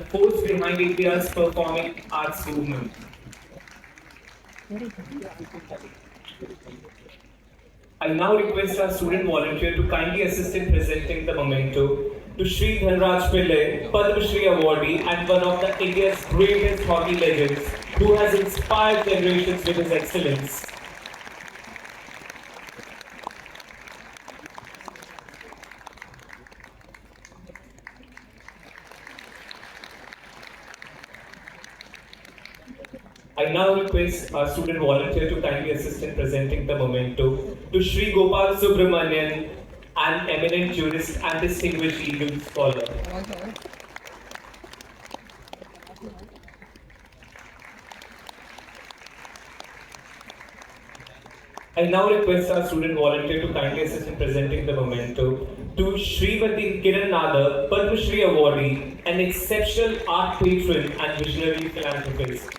the force behind India's performing arts movement. I now request our student volunteer to kindly assist in presenting the memento to Shri Dhanraj Pillai, Padma Shri awardee and one of the India's greatest hockey legends who has inspired generations with his excellence. I now request our student volunteer to kindly assist in presenting the memento to Shri Gopal Subramanian, an eminent jurist and distinguished legal scholar. I now request our student volunteer to kindly assist in presenting the memento to Srimati Kiran Nadar, Padma Shri awardee, an exceptional art patron and visionary philanthropist.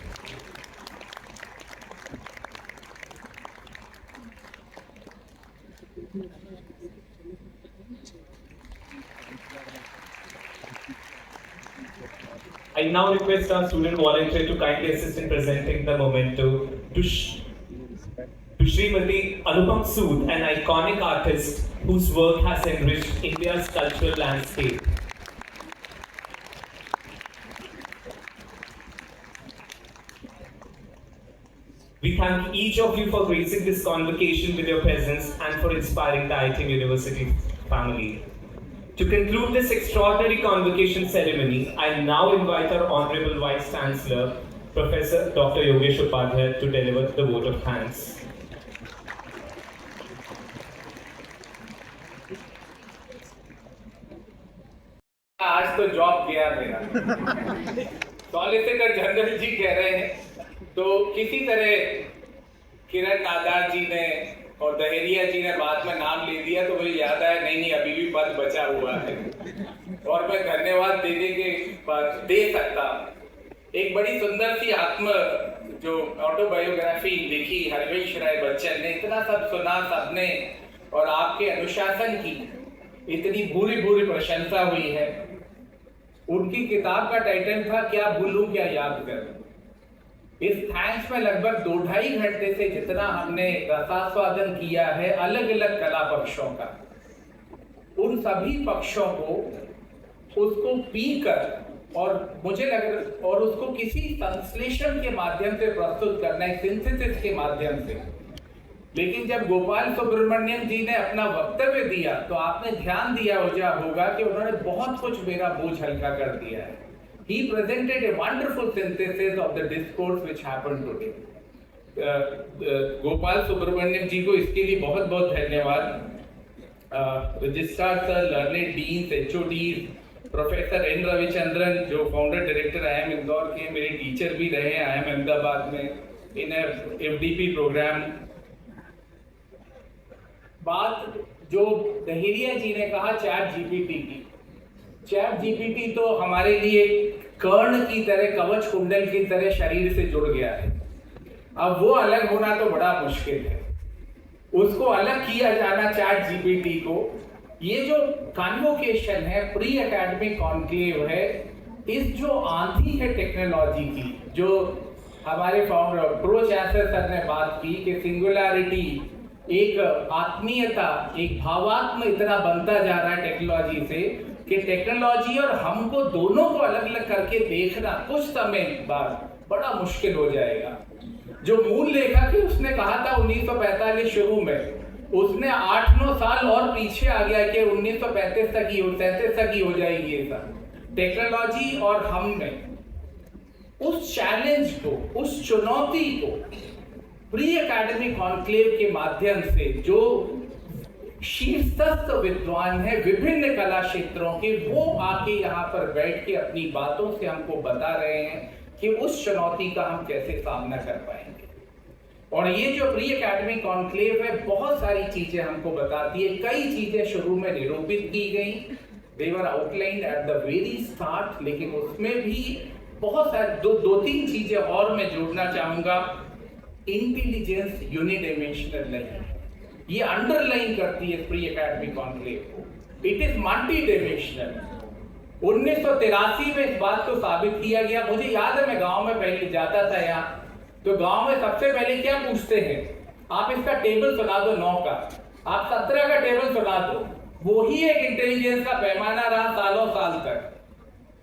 I now request our student volunteer to kindly assist in presenting the memento to Srimati Anupam Sood, an iconic artist whose work has enriched India's cultural landscape. We thank each of you for gracing this convocation with your presence and for inspiring the ITM University family. To conclude this extraordinary convocation ceremony, I now invite our Honorable Vice Chancellor, Professor Dr. Yogesh Upadhyay, to deliver the vote of thanks. आज तो job गया मेरा। Solicitor general जी कह रहे हैं, तो किसी तरह किरण नादार जी ने और दहेरिया जी ने बाद में नाम ले दिया, तो मुझे याद आया नहीं अभी भी पद बचा हुआ है और मैं धन्यवाद देने के बाद दे सकता। एक बड़ी सुंदर सी आत्म जो ऑटोबायोग्राफी लिखी हरवंश राय बच्चन ने, इतना सब सुना सबने और आपके अनुशासन की इतनी भूरी भूरी प्रशंसा हुई है। उनकी किताब का टाइटल था क्या भूलूं क्या याद करूं। इस थैंक्स में लगभग 2-2.5 घंटे से जितना हमने रसास्वादन किया है अलग अलग कला पक्षों का, उन सभी पक्षों को उसको पीकर और मुझे लग और उसको किसी संश्लेषण के माध्यम से प्रस्तुत करना है, सिंथेसिस के माध्यम से। लेकिन जब गोपाल सुब्रमण्यम जी ने अपना वक्तव्य दिया तो आपने ध्यान दिया होगा कि उन्होंने बहुत कुछ मेरा बोझ हल्का कर दिया है। He presented a wonderful synthesis of the discourse which happened today. Gopal Subramaniam जी को इसके लिए बहुत बहुत धन्यवाद। Registrar sir, learned deans, HODs, professor N Ravichandran जो फाउंडर डायरेक्टर IIM इंदौर के, मेरे टीचर भी रहे IIM अहमदाबाद में इन FDP प्रोग्राम। बात जो दहेरिया जी ने कहा चैट जीपीटी की, चैट जीपीटी तो हमारे लिए कर्ण की तरह, कवच कुंडल की तरह शरीर से जुड़ गया है। अब वो अलग होना तो बड़ा मुश्किल है, उसको अलग किया जाना चैट जीपीटी को। ये जो कन्वोकेशन है, प्री एकेडमिक कॉन्क्लेव है, इस जो आंधी है टेक्नोलॉजी की, जो हमारे फाउंडर प्रो चांसलर सर ने बात की कि सिंगुलैरिटी, एक आत्मीयता, एक भावात्म इतना बनता जा रहा है टेक्नोलॉजी से कि टेक्नोलॉजी और हमको दोनों को अलग अलग करके देखना कुछ समय बाद बड़ा मुश्किल हो जाएगा। जो मूल लेखक है उसने कहा था 1945 शुरू में, उसने 8-9 साल और पीछे आ गया कि 1935 तक ही 37 तक ही हो जाएगी ये सब। टेक्नोलॉजी और हम में उस चैलेंज को, उस चुनौती को प्री एकेडमिक कॉन्क्लेव के माध्यम से जो शीर्षस्थ विद्वान है विभिन्न कला क्षेत्रों के, वो आके यहाँ पर बैठ के अपनी बातों से हमको बता रहे हैं कि उस चुनौती का हम कैसे सामना कर पाएंगे। और ये जो प्री एकेडमिक कॉन्क्लेव है बहुत सारी चीजें हमको बताती है। कई चीजें शुरू में निरूपित की गई, they were outlined at the very start, लेकिन उसमें भी बहुत सारे दो तीन चीजें और मैं जोड़ना चाहूंगा। इंटेलिजेंस यूनिडायमेंशनल नहीं, ये अंडरलाइन करती है प्री एकेडमिक कॉन्क्लेव को। It is multi dimensional. 1983 में इस बात को साबित किया गया। मुझे याद है, मैं गांव में पहले जाता था यहाँ, तो गांव में सबसे पहले क्या पूछते हैं, आप इसका टेबल सुना दो 9 का, आप 17 का टेबल सुना दो। वही एक इंटेलिजेंस का पैमाना रहा सालों साल तक।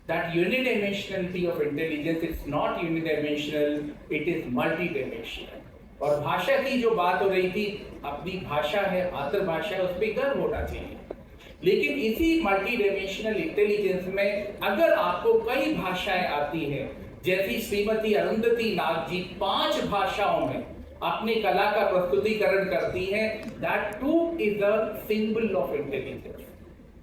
That unidimensionality of intelligence is not unidimensional, it is multidimensional. और भाषा की जो बात हो रही थी, अपनी भाषा है, मातृभाषा है, उस पर गर्व होना चाहिए। लेकिन इसी मल्टीडिमेंशनल इंटेलिजेंस में अगर आपको कई भाषाएं आती हैं, जैसी श्रीमती अरुंधति नाग जी 5 भाषाओं में अपनी कला का प्रस्तुतिकरण करती हैं, that too is a symbol of intelligence.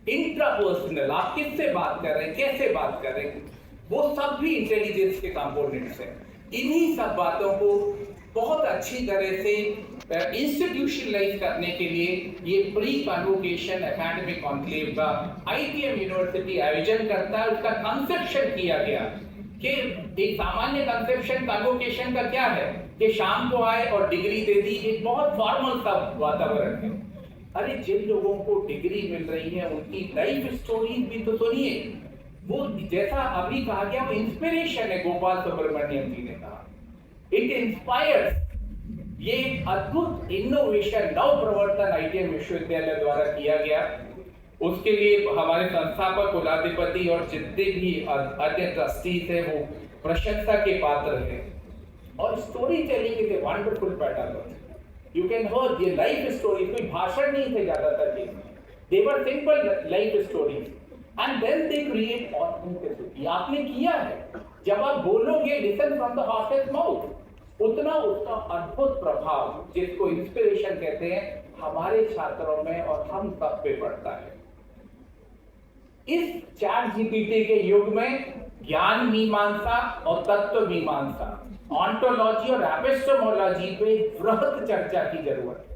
Intrapersonal, आप किससे बात कर रहे हैं, कैसे बात कर रहे हैं, वो सब भी इंटेलिजेंस के कंपोनेंट्स हैं। इन्हीं सब बातों को बहुत अच्छी तरह से इंस्टीट्यूशनलाइज करने के लिए ये प्री कन्वोकेशन एकेडमिक कॉन्क्लेव का आईटीएम यूनिवर्सिटी आयोजन करता है। उसका कंसेप्शन किया गया कि एक सामान्य कंसेप्शन कन्वोकेशन का क्या है कि शाम को आए और डिग्री दे दी, एक बहुत फॉर्मल सा वातावरण है। अरे जिन लोगों को डिग्री मिल रही है उनकी लाइफ स्टोरीज भी तो सुनिए। वो जैसा अभी कहा गया, वो इंस्पिरेशन है। गोपाल सुब्रमण्यम जी ने कहा, इट इंस्पायर्स। ये एक अद्भुत इनोवेशन, नव प्रवर्तन आईटीएम विश्वविद्यालय द्वारा किया गया। उसके लिए हमारे संस्थापक, कुलाधिपति और जितने भी अन्य ट्रस्टीज हैं वो प्रशंसा के पात्र हैं। और story telling is a wonderful pattern. You can hear the life stories. कोई भाषण नहीं थे ज्यादातर के, they were simple life stories, and then they create authenticity. आपने किया है, जब आप बोलोगे listen from the horse's mouth, उतना उसका अद्भुत प्रभाव, जिसको इंस्पिरेशन कहते हैं, हमारे छात्रों में और हम सब पे पड़ता है। इस चैट जीपीटी के युग में ज्ञान मीमांसा और तत्व मीमांसा, ऑन्टोलॉजी और एपिस्टेमोलॉजी पे बृहद चर्चा की जरूरत है।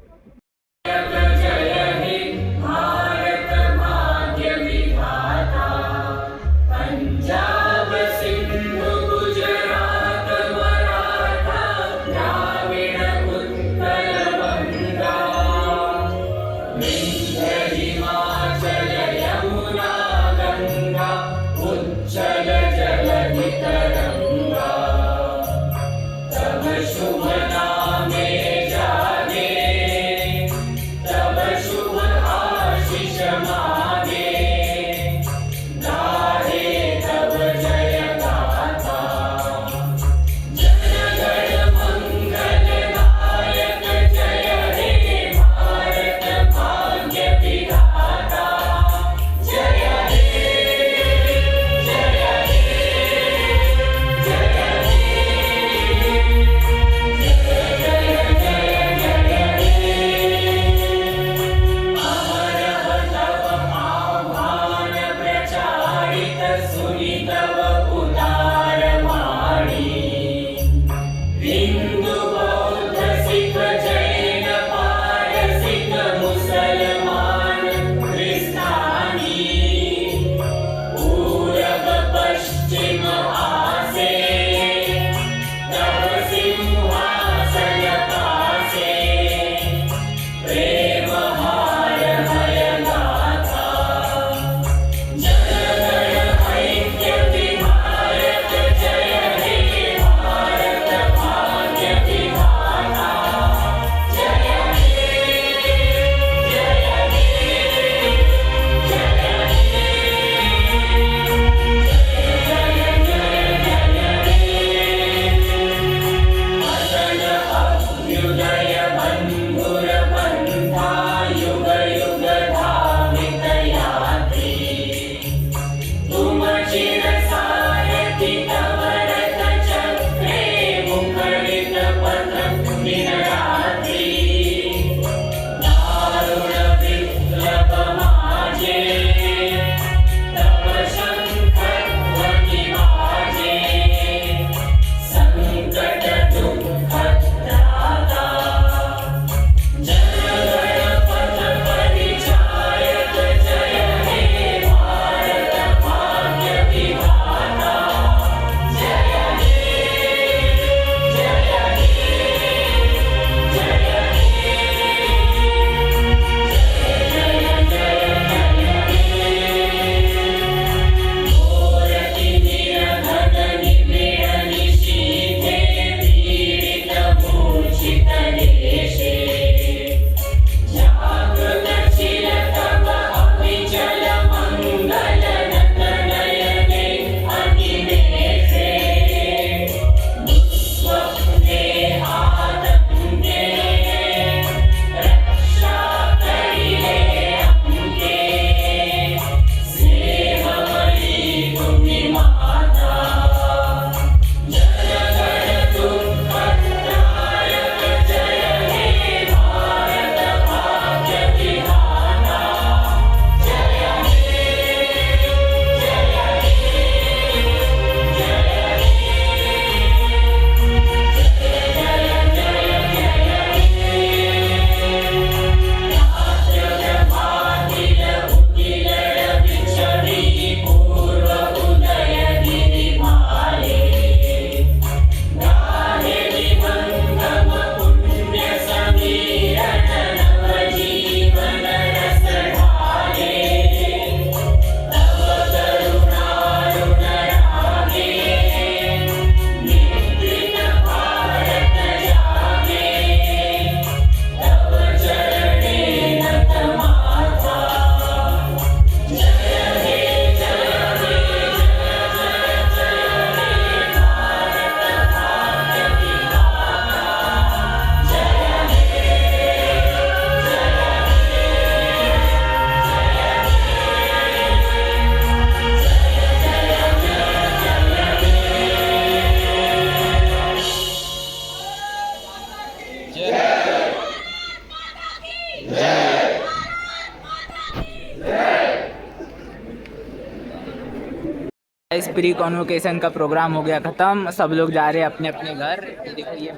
प्री कॉन्वोकेशन का प्रोग्राम हो गया ख़त्म, सब लोग जा रहे हैं अपने अपने घर। ये देखो ये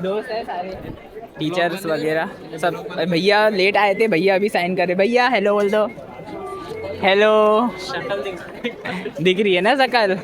दोस्त है सारे, टीचर्स वगैरह सब। भैया लेट आए थे, भैया अभी साइन कर रहे। भैया हेलो बोल दो। हेलो, दिख रही है ना शकल?